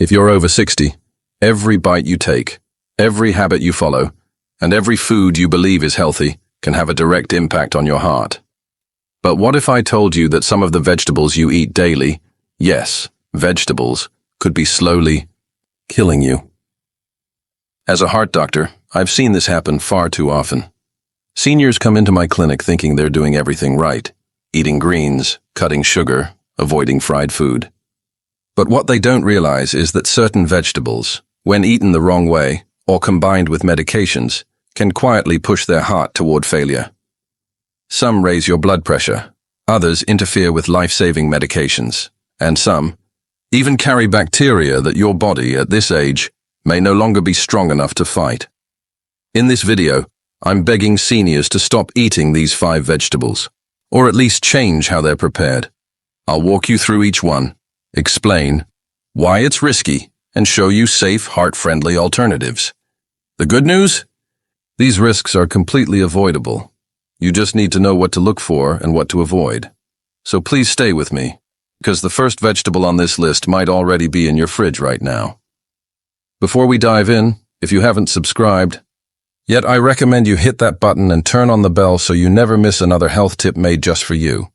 If you're over 60, every bite you take, every habit you follow, and every food you believe is healthy can have a direct impact on your heart. But what if I told you that some of the vegetables you eat daily, yes, vegetables, could be slowly killing you? As a heart doctor, I've seen this happen far too often. Seniors come into my clinic thinking they're doing everything right, eating greens, cutting sugar, avoiding fried food. But what they don't realize is that certain vegetables, when eaten the wrong way or combined with medications, can quietly push their heart toward failure. Some raise your blood pressure, others interfere with life-saving medications, and some even carry bacteria that your body at this age may no longer be strong enough to fight. In this video, I'm begging seniors to stop eating these 5 vegetables, or at least change how they're prepared. I'll walk you through each one, explain why it's risky, and show you safe, heart-friendly alternatives. The good news? These risks are completely avoidable. You just need to know what to look for and what to avoid. So please stay with me, because the first vegetable on this list might already be in your fridge right now. Before we dive in, if you haven't subscribed yet, I recommend you hit that button and turn on the bell so you never miss another health tip made just for you.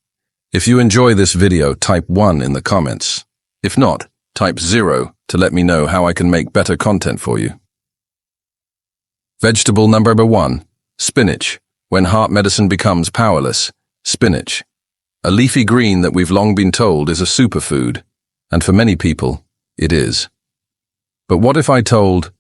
If you enjoy this video, type 1 in the comments. If not, type 0 to let me know how I can make better content for you. Vegetable number 1, spinach. When heart medicine becomes powerless, spinach. A leafy green that we've long been told is a superfood, and for many people, it is. But what if I told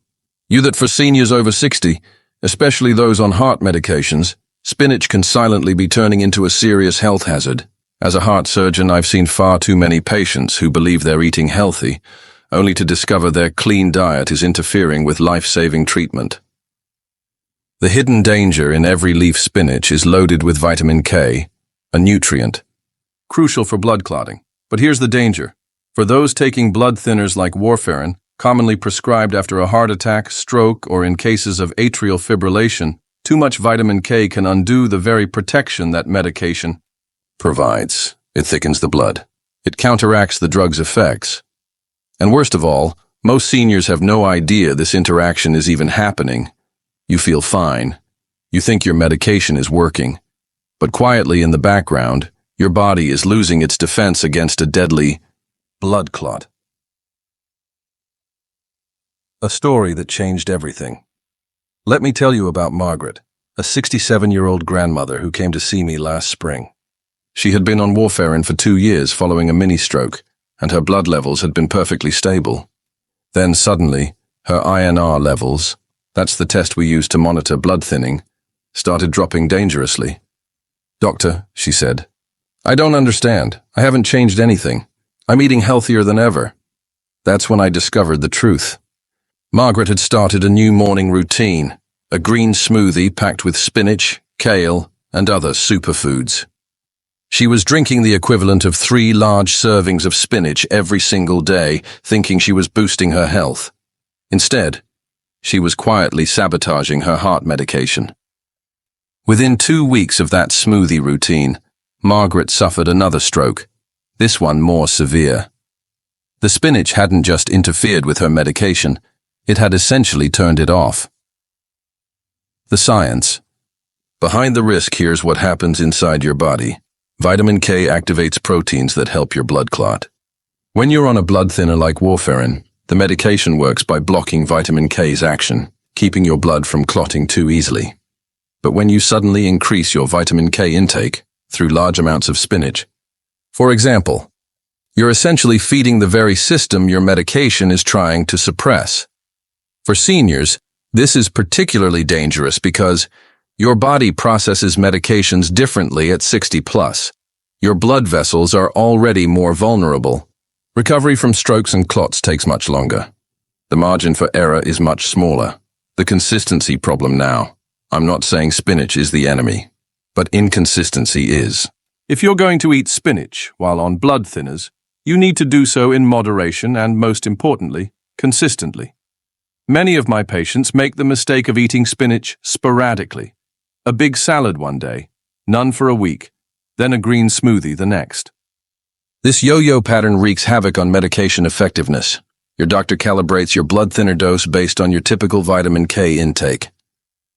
you that for seniors over 60, especially those on heart medications, spinach can silently be turning into a serious health hazard? As a heart surgeon, I've seen far too many patients who believe they're eating healthy, only to discover their clean diet is interfering with life-saving treatment. The hidden danger in every leaf spinach is loaded with vitamin K, a nutrient, crucial for blood clotting. But here's the danger. For those taking blood thinners like warfarin, commonly prescribed after a heart attack, stroke, or in cases of atrial fibrillation, too much vitamin K can undo the very protection that medication provides. It thickens the blood. It counteracts the drug's effects. And worst of all, most seniors have no idea this interaction is even happening. You feel fine. You think your medication is working. But quietly in the background, your body is losing its defense against a deadly blood clot. A story that changed everything. Let me tell you about Margaret, a 67-year-old grandmother who came to see me last spring. She had been on warfarin for 2 years following a mini-stroke, and her blood levels had been perfectly stable. Then suddenly, her INR levels, that's the test we use to monitor blood thinning, started dropping dangerously. "Doctor," she said, "I don't understand. I haven't changed anything. I'm eating healthier than ever." That's when I discovered the truth. Margaret had started a new morning routine, a green smoothie packed with spinach, kale, and other superfoods. She was drinking the equivalent of 3 large servings of spinach every single day, thinking she was boosting her health. Instead, she was quietly sabotaging her heart medication. Within 2 weeks of that smoothie routine, Margaret suffered another stroke, this one more severe. The spinach hadn't just interfered with her medication, it had essentially turned it off. The science. Behind the risk, here's what happens inside your body. Vitamin K activates proteins that help your blood clot. When you're on a blood thinner like warfarin, the medication works by blocking vitamin K's action, keeping your blood from clotting too easily. But when you suddenly increase your vitamin K intake through large amounts of spinach, for example, you're essentially feeding the very system your medication is trying to suppress. For seniors, this is particularly dangerous because your body processes medications differently at 60 plus. Your blood vessels are already more vulnerable. Recovery from strokes and clots takes much longer. The margin for error is much smaller. The consistency problem now. I'm not saying spinach is the enemy, but inconsistency is. If you're going to eat spinach while on blood thinners, you need to do so in moderation and, most importantly, consistently. Many of my patients make the mistake of eating spinach sporadically. A big salad one day, none for a week, then a green smoothie the next. This yo-yo pattern wreaks havoc on medication effectiveness. Your doctor calibrates your blood thinner dose based on your typical vitamin K intake.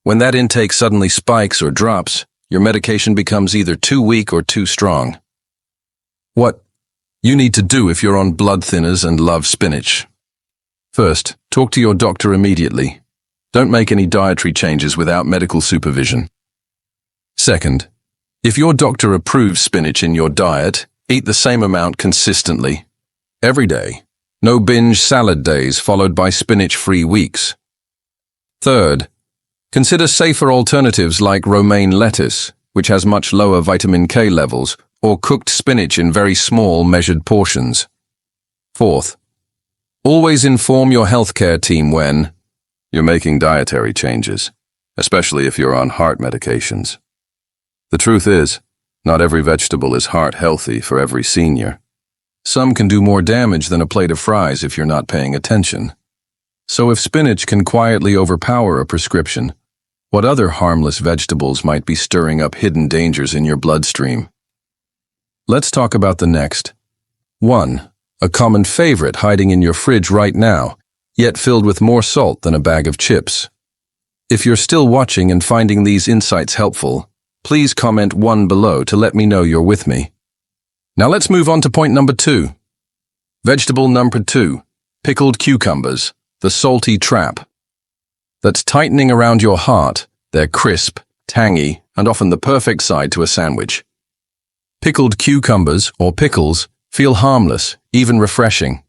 When that intake suddenly spikes or drops, your medication becomes either too weak or too strong. What you need to do if you're on blood thinners and love spinach. First, talk to your doctor immediately. Don't make any dietary changes without medical supervision. Second, if your doctor approves spinach in your diet, eat the same amount consistently. Every day. No binge salad days followed by spinach-free weeks. Third, consider safer alternatives like romaine lettuce, which has much lower vitamin K levels, or cooked spinach in very small, measured portions. Fourth, always inform your healthcare team when you're making dietary changes, especially if you're on heart medications. The truth is, not every vegetable is heart healthy for every senior. Some can do more damage than a plate of fries if you're not paying attention. So if spinach can quietly overpower a prescription, what other harmless vegetables might be stirring up hidden dangers in your bloodstream? Let's talk about the next. 1. A common favorite hiding in your fridge right now, yet filled with more salt than a bag of chips. If you're still watching and finding these insights helpful, please comment 1 below to let me know you're with me. Now let's move on to point number 2. Vegetable number 2, pickled cucumbers, the salty trap. That's tightening around your heart. They're crisp, tangy, and often the perfect side to a sandwich. Pickled cucumbers, or pickles, feel harmless, even refreshing.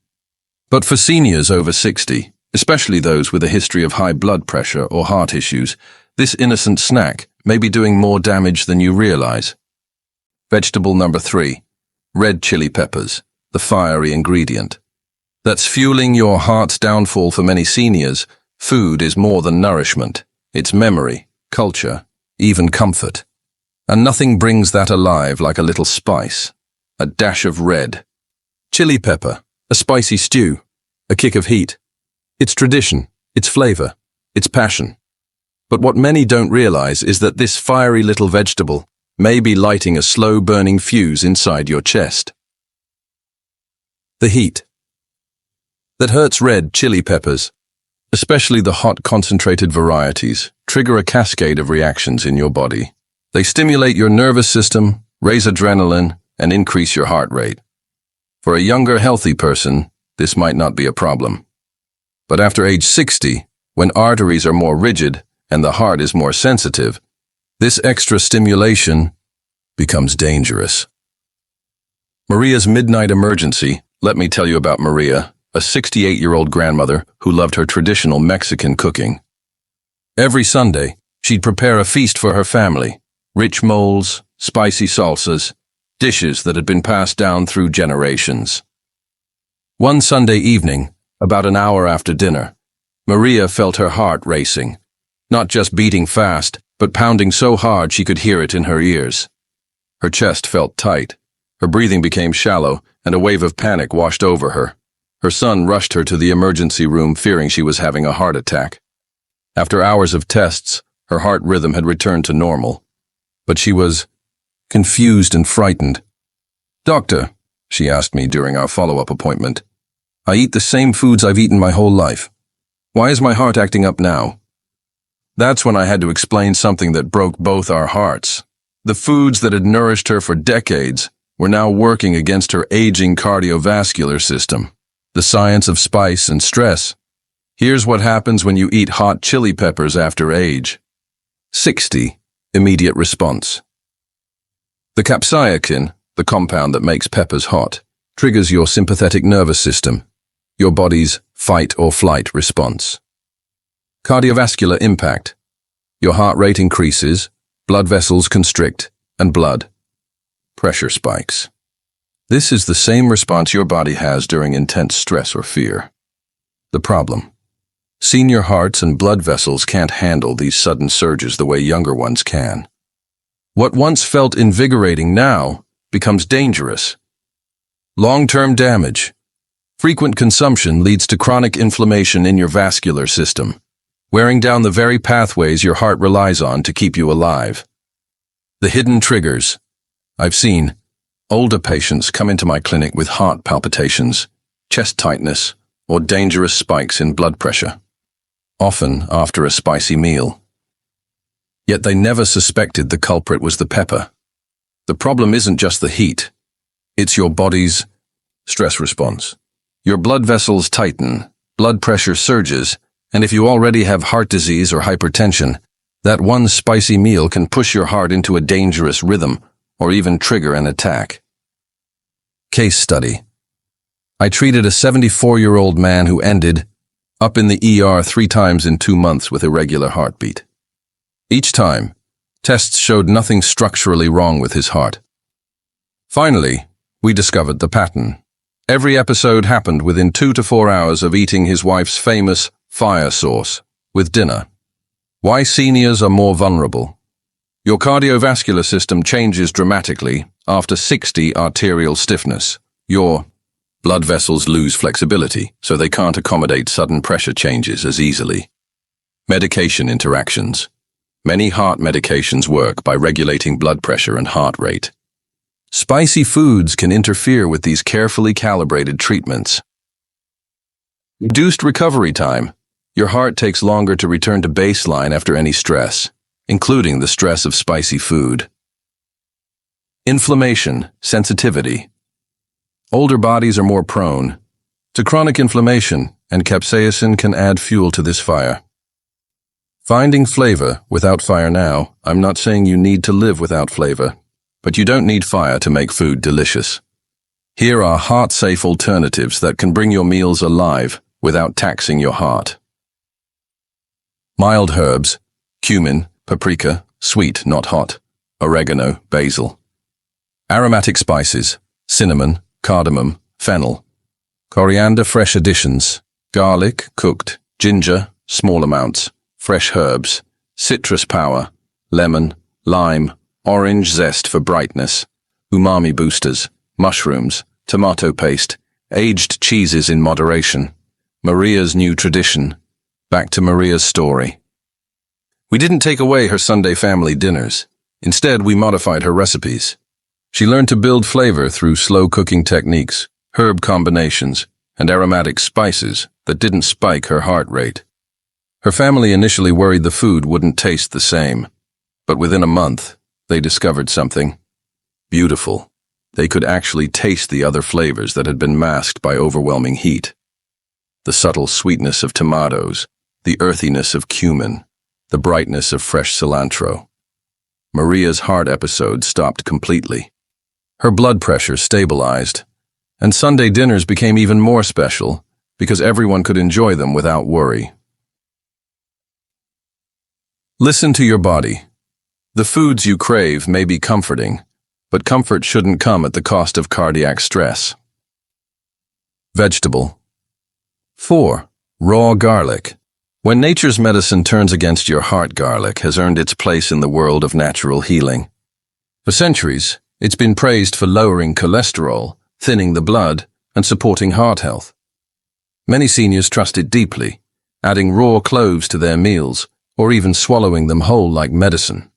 But for seniors over 60, especially those with a history of high blood pressure or heart issues, this innocent snack may be doing more damage than you realize. Vegetable number 3, red chili peppers, the fiery ingredient. That's fueling your heart's downfall for many seniors. Food is more than nourishment. It's memory, culture, even comfort. And nothing brings that alive like a little spice, a dash of red. Chili pepper, a spicy stew, a kick of heat. It's tradition, it's flavor, it's passion. But what many don't realize is that this fiery little vegetable may be lighting a slow-burning fuse inside your chest. The heat. That hurts red chili peppers, especially the hot concentrated varieties, trigger a cascade of reactions in your body. They stimulate your nervous system, raise adrenaline, and increase your heart rate. For a younger, healthy person, this might not be a problem. But after age 60, when arteries are more rigid and the heart is more sensitive, this extra stimulation becomes dangerous. Maria's midnight emergency. Let me tell you about Maria, a 68-year-old grandmother who loved her traditional Mexican cooking. Every Sunday, she'd prepare a feast for her family. Rich moles, spicy salsas, dishes that had been passed down through generations. One Sunday evening, about an hour after dinner, Maria felt her heart racing, not just beating fast, but pounding so hard she could hear it in her ears. Her chest felt tight, her breathing became shallow, and a wave of panic washed over her. Her son rushed her to the emergency room, fearing she was having a heart attack. After hours of tests, her heart rhythm had returned to normal. But she was confused and frightened. "Doctor," she asked me during our follow-up appointment, "I eat the same foods I've eaten my whole life. Why is my heart acting up now?" That's when I had to explain something that broke both our hearts. The foods that had nourished her for decades were now working against her aging cardiovascular system. The science of spice and stress. Here's what happens when you eat hot chili peppers after age. 60. Immediate response. The capsaicin, the compound that makes peppers hot, triggers your sympathetic nervous system, your body's fight or flight response. Cardiovascular impact. Your heart rate increases, blood vessels constrict, and blood pressure spikes. This is the same response your body has during intense stress or fear. The problem: senior hearts and blood vessels can't handle these sudden surges the way younger ones can. What once felt invigorating now becomes dangerous. Long-term damage. Frequent consumption leads to chronic inflammation in your vascular system, wearing down the very pathways your heart relies on to keep you alive. The hidden triggers. I've seen older patients come into my clinic with heart palpitations, chest tightness, or dangerous spikes in blood pressure, often after a spicy meal. Yet they never suspected the culprit was the pepper. The problem isn't just the heat. It's your body's stress response. Your blood vessels tighten, blood pressure surges, and if you already have heart disease or hypertension, that one spicy meal can push your heart into a dangerous rhythm or even trigger an attack. Case study. I treated a 74-year-old man who ended up in the ER 3 times in 2 months with irregular heartbeat. Each time, tests showed nothing structurally wrong with his heart. Finally, we discovered the pattern. Every episode happened within 2 to 4 hours of eating his wife's famous fire sauce with dinner. Why seniors are more vulnerable. Your cardiovascular system changes dramatically after 60 arterial stiffness. Your blood vessels lose flexibility, so they can't accommodate sudden pressure changes as easily. Medication interactions. Many heart medications work by regulating blood pressure and heart rate. Spicy foods can interfere with these carefully calibrated treatments. Reduced recovery time. Your heart takes longer to return to baseline after any stress, including the stress of spicy food. Inflammation, sensitivity. Older bodies are more prone to chronic inflammation, and capsaicin can add fuel to this fire. Finding flavor without fire now. I'm not saying you need to live without flavor, but you don't need fire to make food delicious. Here are heart-safe alternatives that can bring your meals alive without taxing your heart. Mild herbs, cumin, paprika, sweet, not hot, oregano, basil. Aromatic spices, cinnamon, cardamom, fennel. Coriander, fresh additions, garlic, cooked, ginger, small amounts, fresh herbs, citrus power, lemon, lime, orange zest for brightness, umami boosters, mushrooms, tomato paste, aged cheeses in moderation. Maria's new tradition. Back to Maria's story. We didn't take away her Sunday family dinners. Instead, we modified her recipes. She learned to build flavor through slow cooking techniques, herb combinations, and aromatic spices that didn't spike her heart rate. Her family initially worried the food wouldn't taste the same, but within a month, they discovered something beautiful. They could actually taste the other flavors that had been masked by overwhelming heat. The subtle sweetness of tomatoes, the earthiness of cumin, the brightness of fresh cilantro. Maria's heart episode stopped completely. Her blood pressure stabilized, and Sunday dinners became even more special because everyone could enjoy them without worry. Listen to your body. The foods you crave may be comforting, but comfort shouldn't come at the cost of cardiac stress. Vegetable. 4. Raw garlic. When nature's medicine turns against your heart, garlic has earned its place in the world of natural healing. For centuries, it's been praised for lowering cholesterol, thinning the blood, and supporting heart health. Many seniors trust it deeply, adding raw cloves to their meals, or even swallowing them whole like medicine.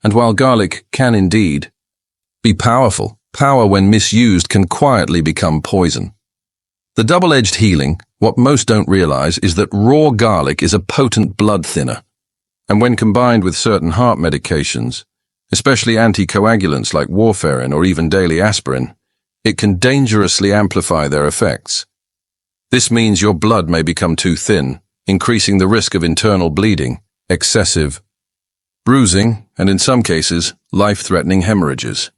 And while garlic can indeed be powerful, power when misused can quietly become poison. The double-edged healing, what most don't realize, is that raw garlic is a potent blood thinner, and when combined with certain heart medications, especially anticoagulants like warfarin or even daily aspirin, it can dangerously amplify their effects. This means your blood may become too thin, increasing the risk of internal bleeding, excessive bruising, and in some cases, life-threatening hemorrhages.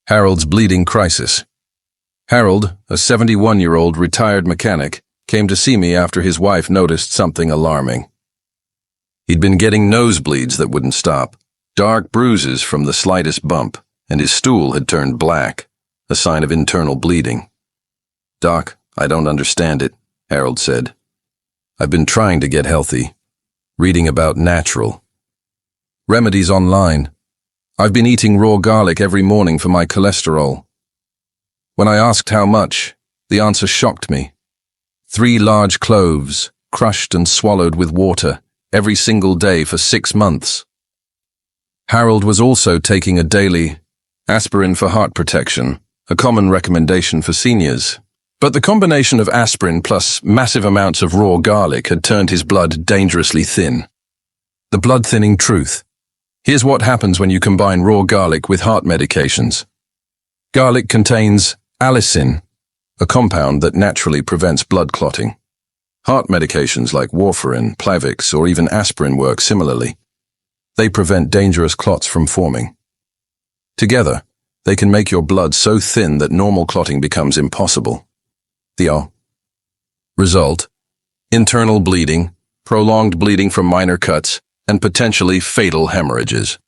Harold's bleeding crisis. Harold, a 71-year-old retired mechanic, came to see me after his wife noticed something alarming. He'd been getting nosebleeds that wouldn't stop, dark bruises from the slightest bump, and his stool had turned black, a sign of internal bleeding. "Doc, I don't understand it," Harold said. "I've been trying to get healthy, reading about natural remedies online. I've been eating raw garlic every morning for my cholesterol. When I asked how much, the answer shocked me. 3 large cloves, crushed and swallowed with water, every single day for 6 months. Harold was also taking a daily aspirin for heart protection, a common recommendation for seniors, But the combination of aspirin plus massive amounts of raw garlic had turned his blood dangerously thin. The blood-thinning truth. Here's what happens when you combine raw garlic with heart medications. Garlic contains allicin, a compound that naturally prevents blood clotting. Heart medications like warfarin, Plavix, or even aspirin work similarly. They prevent dangerous clots from forming. Together, they can make your blood so thin that normal clotting becomes impossible. The result: internal bleeding, prolonged bleeding from minor cuts, and potentially fatal hemorrhages.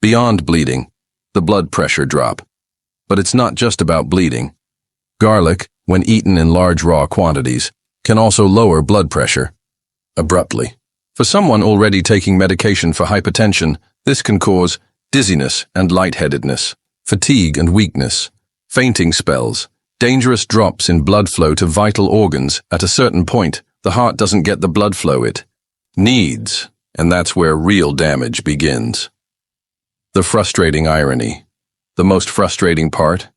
Beyond bleeding, the blood pressure drop. But it's not just about bleeding. Garlic, when eaten in large raw quantities, can also lower blood pressure abruptly. For someone already taking medication for hypertension, this can cause dizziness and lightheadedness, fatigue and weakness, fainting spells, dangerous drops in blood flow to vital organs. At a certain point, the heart doesn't get the blood flow it needs, and that's where real damage begins. The frustrating irony. The most frustrating part?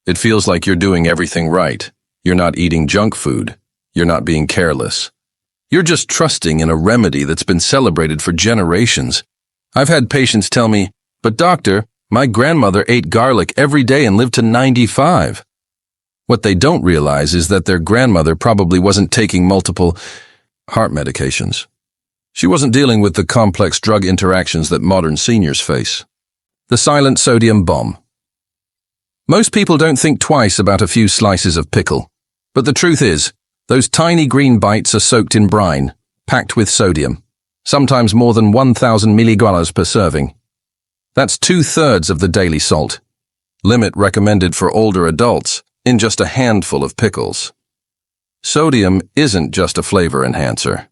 It feels like you're doing everything right. You're not eating junk food. You're not being careless. You're just trusting in a remedy that's been celebrated for generations. I've had patients tell me, "But doctor, my grandmother ate garlic every day and lived to 95. What they don't realize is that their grandmother probably wasn't taking multiple heart medications. She wasn't dealing with the complex drug interactions that modern seniors face. The silent sodium bomb. Most people don't think twice about a few slices of pickle. But the truth is, those tiny green bites are soaked in brine, packed with sodium, sometimes more than 1,000 milligrams per serving. That's 2/3 of the daily salt, limit recommended for older adults, in just a handful of pickles. Sodium isn't just a flavor enhancer.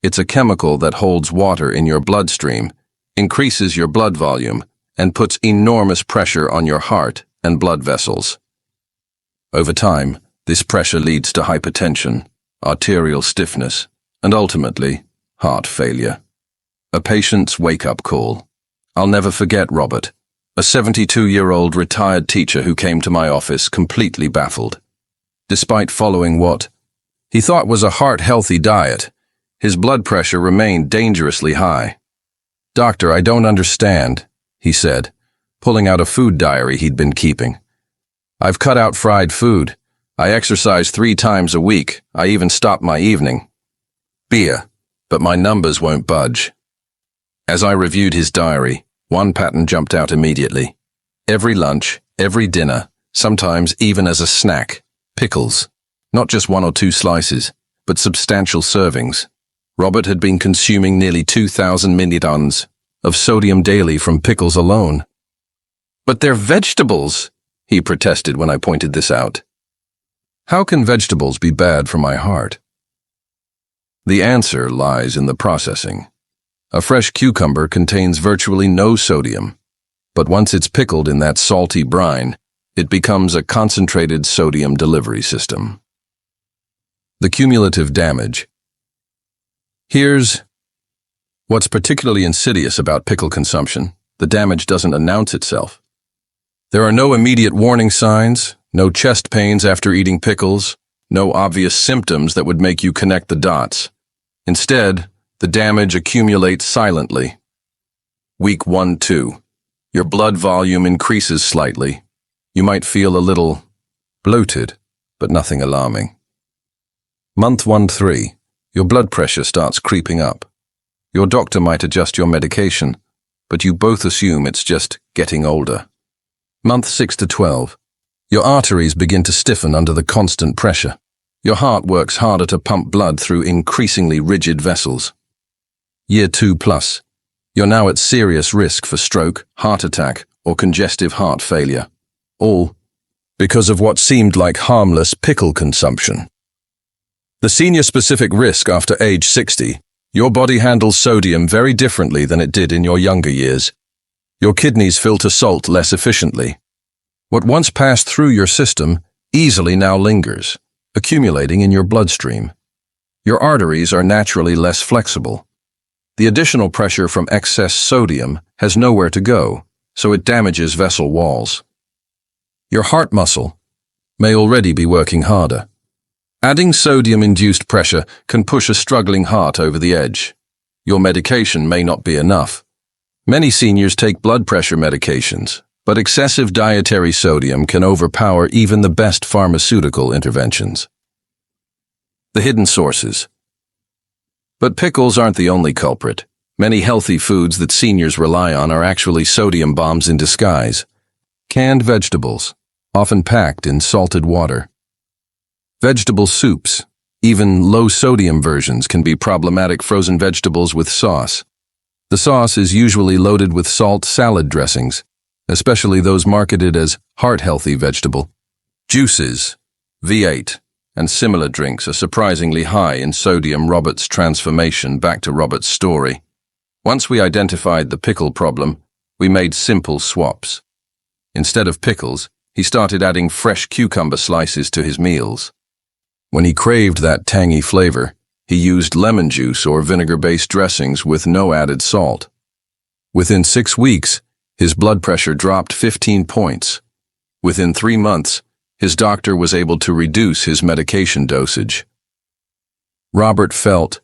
It's a chemical that holds water in your bloodstream, increases your blood volume, and puts enormous pressure on your heart and blood vessels. Over time, this pressure leads to hypertension, arterial stiffness, and ultimately, heart failure. A patient's wake-up call. I'll never forget Robert, a 72-year-old retired teacher who came to my office completely baffled. Despite following what he thought was a heart-healthy diet, his blood pressure remained dangerously high. "Doctor, I don't understand," he said, pulling out a food diary he'd been keeping. "I've cut out fried food. I exercise 3 times a week. I even stopped my evening beer, but my numbers won't budge." As I reviewed his diary, one pattern jumped out immediately. Every lunch, every dinner, sometimes even as a snack, pickles. Not just 1 or 2 slices, but substantial servings. Robert had been consuming nearly 2,000 millitons of sodium daily from pickles alone. "But they're vegetables," he protested when I pointed this out. "How can vegetables be bad for my heart?" The answer lies in the processing. A fresh cucumber contains virtually no sodium, but once it's pickled in that salty brine, it becomes a concentrated sodium delivery system. The cumulative damage. Here's what's particularly insidious about pickle consumption. The damage doesn't announce itself. There are no immediate warning signs, no chest pains after eating pickles, no obvious symptoms that would make you connect the dots. Instead, the damage accumulates silently. Week 1-2. Your blood volume increases slightly. You might feel a little bloated, but nothing alarming. Month 1-3. Your blood pressure starts creeping up. Your doctor might adjust your medication, but you both assume it's just getting older. Month 6-12. Your arteries begin to stiffen under the constant pressure. Your heart works harder to pump blood through increasingly rigid vessels. Year 2+. You're now at serious risk for stroke, heart attack, or congestive heart failure. All because of what seemed like harmless pickle consumption. The senior-specific risk after age 60. Your body handles sodium very differently than it did in your younger years. Your kidneys filter salt less efficiently. What once passed through your system easily now lingers, accumulating in your bloodstream. Your arteries are naturally less flexible. The additional pressure from excess sodium has nowhere to go, so it damages vessel walls. Your heart muscle may already be working harder, Adding sodium-induced pressure can push a struggling heart over the edge. Your medication may not be enough. Many seniors take blood pressure medications, but excessive dietary sodium can overpower even the best pharmaceutical interventions. The hidden sources. But pickles aren't the only culprit. Many healthy foods that seniors rely on are actually sodium bombs in disguise. Canned vegetables, often packed in salted water. Vegetable soups, even low-sodium versions, can be problematic. Frozen vegetables with sauce. The sauce is usually loaded with salt salad dressings, especially those marketed as heart-healthy vegetable. Juices, V8, and similar drinks are surprisingly high in sodium. Robert's transformation. Back to Robert's story. Once we identified the pickle problem, we made simple swaps. Instead of pickles, he started adding fresh cucumber slices to his meals. When he craved that tangy flavor, he used lemon juice or vinegar-based dressings with no added salt. Within 6 weeks, his blood pressure dropped 15 points. Within 3 months, his doctor was able to reduce his medication dosage. Robert felt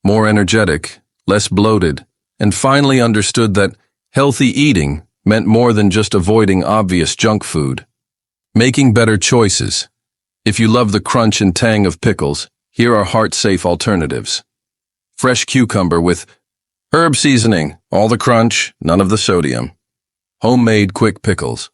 more energetic, less bloated, and finally understood that healthy eating meant more than just avoiding obvious junk food. Making better choices. If you love the crunch and tang of pickles, here are heart-safe alternatives. Fresh cucumber with herb seasoning, all the crunch, none of the sodium. Homemade quick pickles.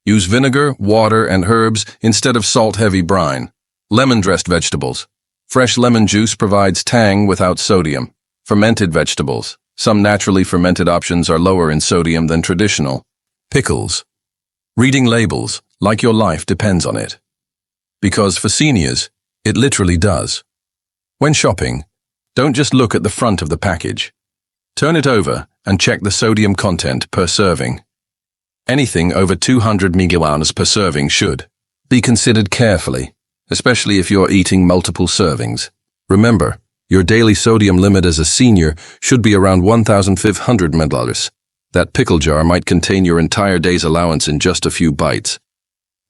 Use vinegar, water, and herbs instead of salt-heavy brine. Lemon-dressed vegetables. Fresh lemon juice provides tang without sodium. Fermented vegetables. Some naturally fermented options are lower in sodium than traditional. Pickles. Reading labels, like your life depends on it. Because for seniors, it literally does. When shopping, don't just look at the front of the package. Turn it over and check the sodium content per serving. Anything over 200 mg per serving should be considered carefully, especially if you're eating multiple servings. Remember, your daily sodium limit as a senior should be around 1,500 ml. That pickle jar might contain your entire day's allowance in just a few bites.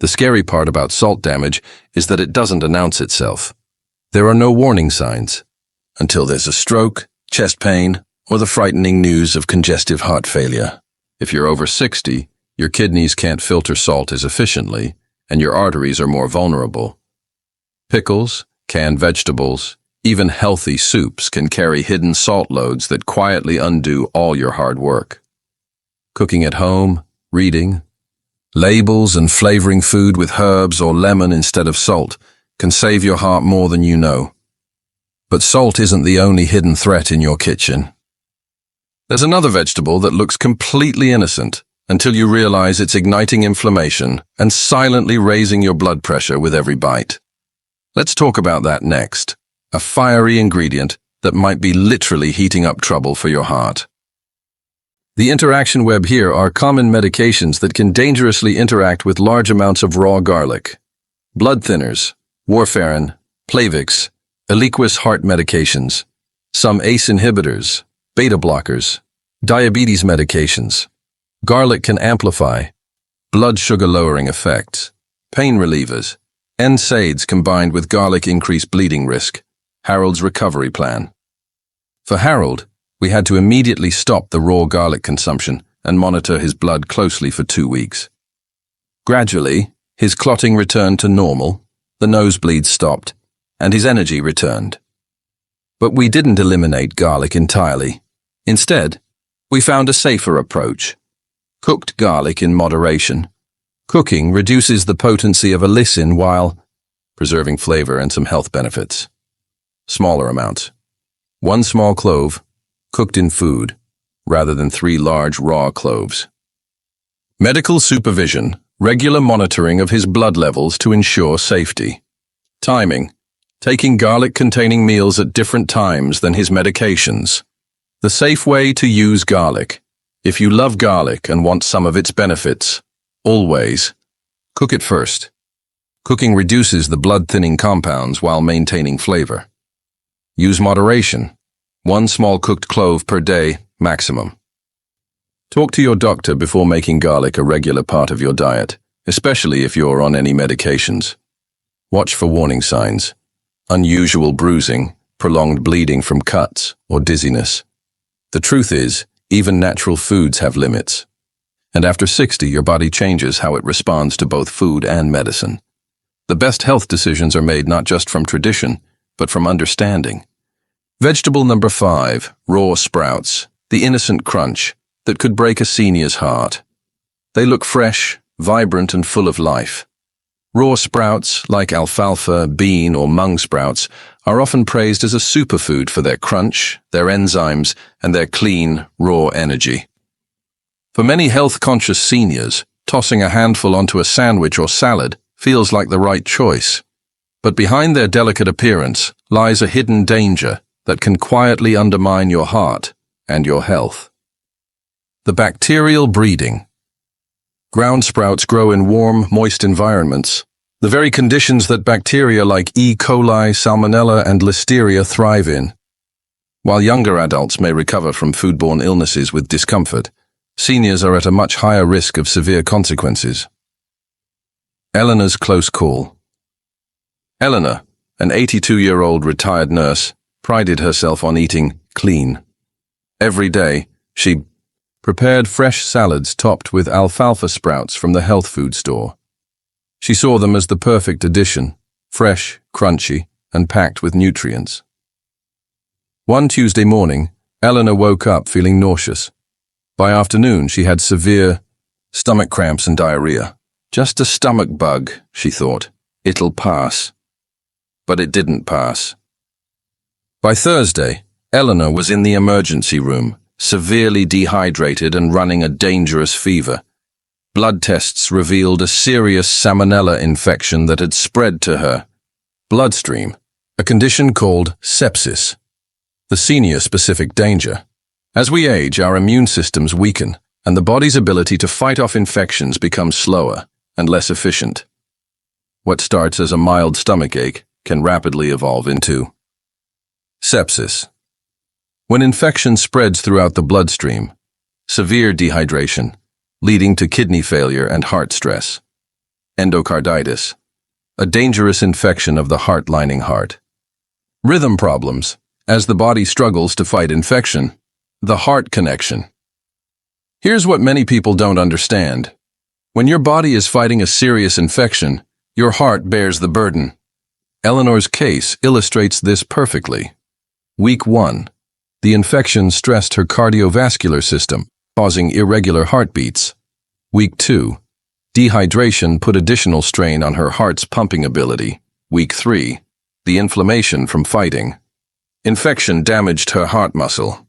The scary part about salt damage is that it doesn't announce itself. There are no warning signs until there's a stroke, chest pain, or the frightening news of congestive heart failure. If you're over 60, your kidneys can't filter salt as efficiently, and your arteries are more vulnerable. Pickles, canned vegetables, even healthy soups can carry hidden salt loads that quietly undo all your hard work. Cooking at home, reading, labels and flavoring food with herbs or lemon instead of salt can save your heart more than you know. But salt isn't the only hidden threat in your kitchen. There's another vegetable that looks completely innocent until you realize it's igniting inflammation and silently raising your blood pressure with every bite. Let's talk about that next. A fiery ingredient that might be literally heating up trouble for your heart. The interaction web. Here are common medications that can dangerously interact with large amounts of raw garlic. Blood thinners, warfarin, Plavix, Eliquis heart medications, some ACE inhibitors, beta blockers, diabetes medications. Garlic can amplify blood sugar lowering effects. Pain relievers, NSAIDs combined with garlic increase bleeding risk. Harold's recovery plan. For Harold, we had to immediately stop the raw garlic consumption and monitor his blood closely for 2 weeks. Gradually, his clotting returned to normal, the nosebleeds stopped, and his energy returned. But we didn't eliminate garlic entirely. Instead, we found a safer approach. Cooked garlic in moderation. Cooking reduces the potency of allicin while preserving flavor and some health benefits. Smaller amounts. 1 small clove, cooked in food, rather than 3 large raw cloves. Medical supervision, regular monitoring of his blood levels to ensure safety. Timing, taking garlic-containing meals at different times than his medications. The safe way to use garlic. If you love garlic and want some of its benefits, always cook it first. Cooking reduces the blood-thinning compounds while maintaining flavor. Use moderation. 1 small cooked clove per day, maximum. Talk to your doctor before making garlic a regular part of your diet, especially if you're on any medications. Watch for warning signs. unusual bruising, prolonged bleeding from cuts, or dizziness. The truth is, even natural foods have limits. And after 60, your body changes how it responds to both food and medicine. The best health decisions are made not just from tradition, but from understanding. Vegetable number 5, raw sprouts, the innocent crunch that could break a senior's heart. They look fresh, vibrant, and full of life. Raw sprouts, like alfalfa, bean, or mung sprouts, are often praised as a superfood for their crunch, their enzymes, and their clean, raw energy. For many health-conscious seniors, tossing a handful onto a sandwich or salad feels like the right choice. But behind their delicate appearance lies a hidden danger that can quietly undermine your heart and your health. The bacterial breeding. Ground sprouts grow in warm, moist environments, the very conditions that bacteria like E. coli, Salmonella, and Listeria thrive in. While younger adults may recover from foodborne illnesses with discomfort, seniors are at a much higher risk of severe consequences. Eleanor's close call. Eleanor, an 82-year-old retired nurse, prided herself on eating clean. Every day, she prepared fresh salads topped with alfalfa sprouts from the health food store. She saw them as the perfect addition, fresh, crunchy, and packed with nutrients. One Tuesday morning, Eleanor woke up feeling nauseous. By afternoon, she had severe stomach cramps and diarrhea. Just a stomach bug, she thought. It'll pass. But it didn't pass. By Thursday, Eleanor was in the emergency room, severely dehydrated and running a dangerous fever. Blood tests revealed a serious salmonella infection that had spread to her bloodstream, a condition called sepsis, the senior-specific danger. As we age, our immune systems weaken, and the body's ability to fight off infections becomes slower and less efficient. What starts as a mild stomachache can rapidly evolve into sepsis. When infection spreads throughout the bloodstream, severe dehydration, leading to kidney failure and heart stress. Endocarditis, a dangerous infection of the heart lining heart. Rhythm problems, as the body struggles to fight infection. The heart connection. Here's what many people don't understand. When your body is fighting a serious infection, your heart bears the burden. Eleanor's case illustrates this perfectly. Week 1. The infection stressed her cardiovascular system, causing irregular heartbeats. Week 2. Dehydration put additional strain on her heart's pumping ability. Week 3. The inflammation from fighting. Infection damaged her heart muscle.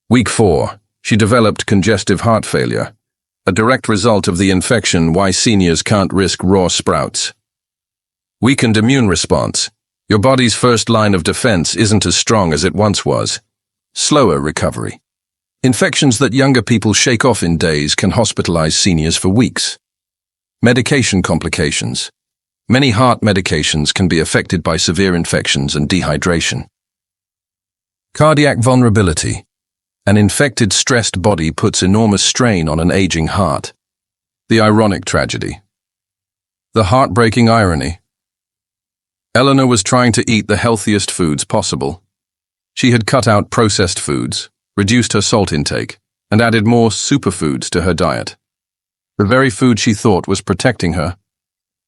Week 4. She developed congestive heart failure, a direct result of the infection. Why seniors can't risk raw sprouts. Weakened immune response. Your body's first line of defense isn't as strong as it once was. Slower recovery. Infections that younger people shake off in days can hospitalize seniors for weeks. Medication complications. Many heart medications can be affected by severe infections and dehydration. Cardiac vulnerability. An infected, stressed body puts enormous strain on an aging heart. The ironic tragedy. The heartbreaking irony. Eleanor was trying to eat the healthiest foods possible. She had cut out processed foods, reduced her salt intake, and added more superfoods to her diet. The very food she thought was protecting her,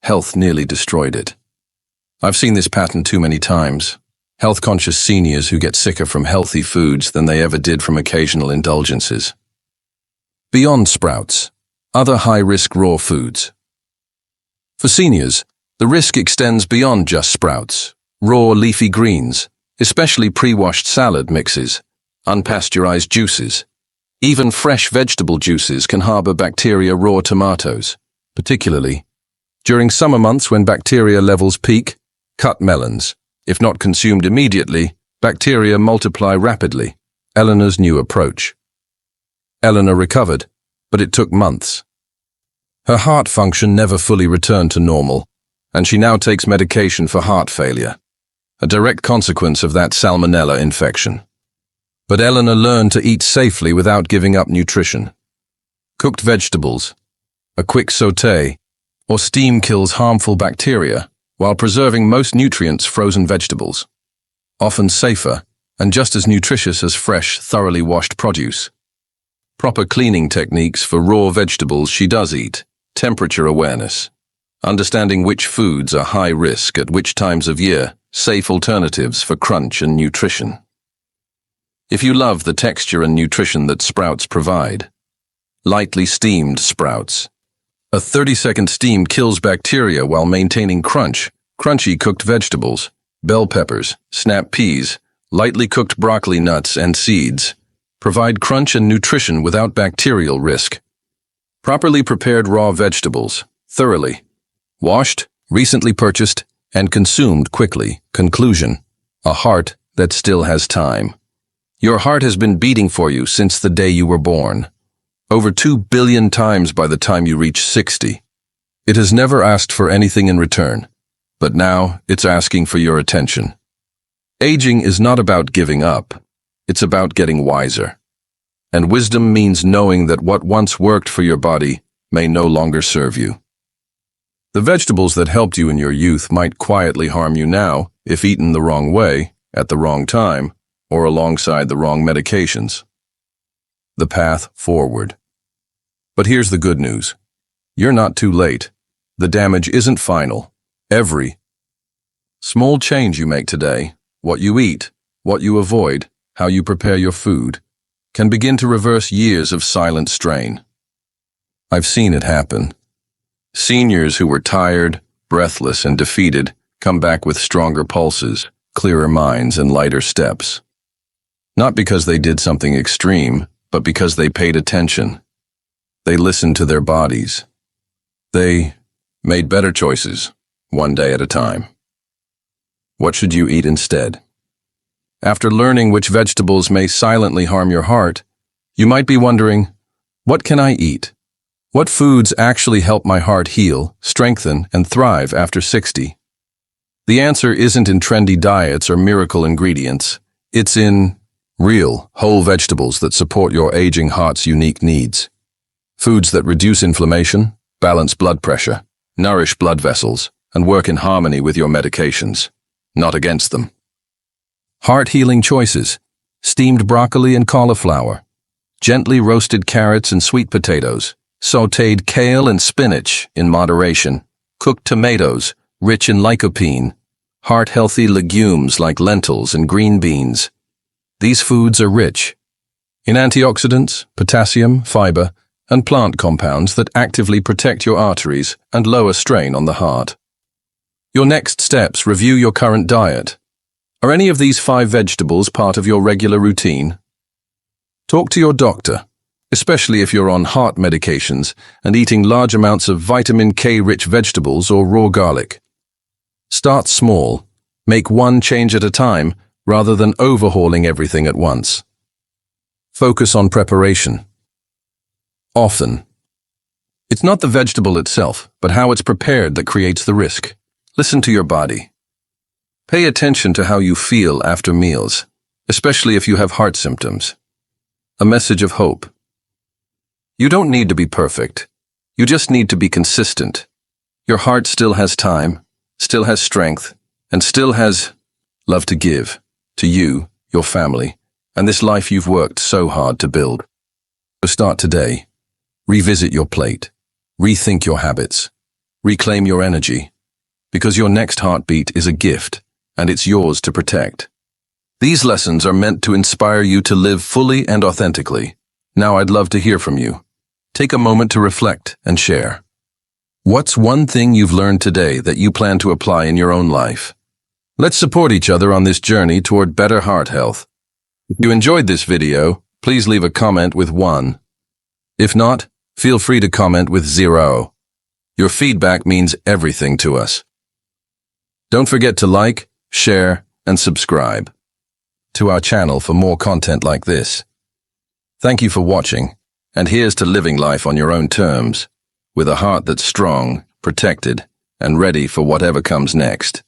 health nearly destroyed it. I've seen this pattern too many times. Health-conscious seniors who get sicker from healthy foods than they ever did from occasional indulgences. Beyond sprouts, other high-risk raw foods. For seniors, the risk extends beyond just sprouts, raw leafy greens, especially pre-washed salad mixes, unpasteurized juices. Even fresh vegetable juices can harbor bacteria. Raw tomatoes, particularly during summer months when bacteria levels peak. Cut melons. If not consumed immediately, bacteria multiply rapidly. Eleanor's new approach. Eleanor recovered, but it took months. Her heart function never fully returned to normal, and she now takes medication for heart failure, a direct consequence of that salmonella infection. But Eleanor learned to eat safely without giving up nutrition. Cooked vegetables, a quick sauté, or steam kills harmful bacteria, while preserving most nutrients frozen vegetables, often safer and just as nutritious as fresh, thoroughly washed produce. Proper cleaning techniques for raw vegetables she does eat, temperature awareness, understanding which foods are high risk at which times of year, safe alternatives for crunch and nutrition. If you love the texture and nutrition that sprouts provide, lightly steamed sprouts. A 30-second steam kills bacteria while maintaining crunch. Crunchy cooked vegetables, bell peppers, snap peas, lightly cooked broccoli nuts and seeds provide crunch and nutrition without bacterial risk. Properly prepared raw vegetables, thoroughly washed, recently purchased, and consumed quickly. Conclusion: a heart that still has time. Your heart has been beating for you since the day you were born. Over 2 billion times by the time you reach 60. It has never asked for anything in return, but now it's asking for your attention. Aging is not about giving up, it's about getting wiser. And wisdom means knowing that what once worked for your body may no longer serve you. The vegetables that helped you in your youth might quietly harm you now if eaten the wrong way, at the wrong time, or alongside the wrong medications. The path forward. But here's the good news. You're not too late. The damage isn't final. Every small change you make today, what you eat, what you avoid, how you prepare your food, can begin to reverse years of silent strain. I've seen it happen. Seniors who were tired, breathless, and defeated come back with stronger pulses, clearer minds, and lighter steps. Not because they did something extreme, but because they paid attention. They listened to their bodies. They made better choices, one day at a time. What should you eat instead? After learning which vegetables may silently harm your heart, you might be wondering, what can I eat? What foods actually help my heart heal, strengthen, and thrive after 60? The answer isn't in trendy diets or miracle ingredients. It's in real, whole vegetables that support your aging heart's unique needs. Foods that reduce inflammation, balance blood pressure, nourish blood vessels, and work in harmony with your medications, not against them. Heart-healing choices: steamed broccoli and cauliflower, gently roasted carrots and sweet potatoes, sautéed kale and spinach in moderation, cooked tomatoes, rich in lycopene, heart-healthy legumes like lentils and green beans. These foods are rich in antioxidants, potassium, fiber, and plant compounds that actively protect your arteries and lower strain on the heart. Your next steps: review your current diet. Are any of these 5 vegetables part of your regular routine? Talk to your doctor, especially if you're on heart medications and eating large amounts of vitamin K-rich vegetables or raw garlic. Start small. Make one change at a time rather than overhauling everything at once. Focus on preparation. Often, it's not the vegetable itself, but how it's prepared that creates the risk. Listen to your body. Pay attention to how you feel after meals, especially if you have heart symptoms. A message of hope. You don't need to be perfect. You just need to be consistent. Your heart still has time, still has strength, and still has love to give to you, your family, and this life you've worked so hard to build. So start today. Revisit your plate. Rethink your habits. Reclaim your energy. Because your next heartbeat is a gift, and it's yours to protect. These lessons are meant to inspire you to live fully and authentically. Now I'd love to hear from you. Take a moment to reflect and share. What's one thing you've learned today that you plan to apply in your own life? Let's support each other on this journey toward better heart health. If you enjoyed this video, please leave a comment with 1. If not, feel free to comment with 0. Your feedback means everything to us. Don't forget to like, share, and subscribe to our channel for more content like this. Thank you for watching, and here's to living life on your own terms, with a heart that's strong, protected, and ready for whatever comes next.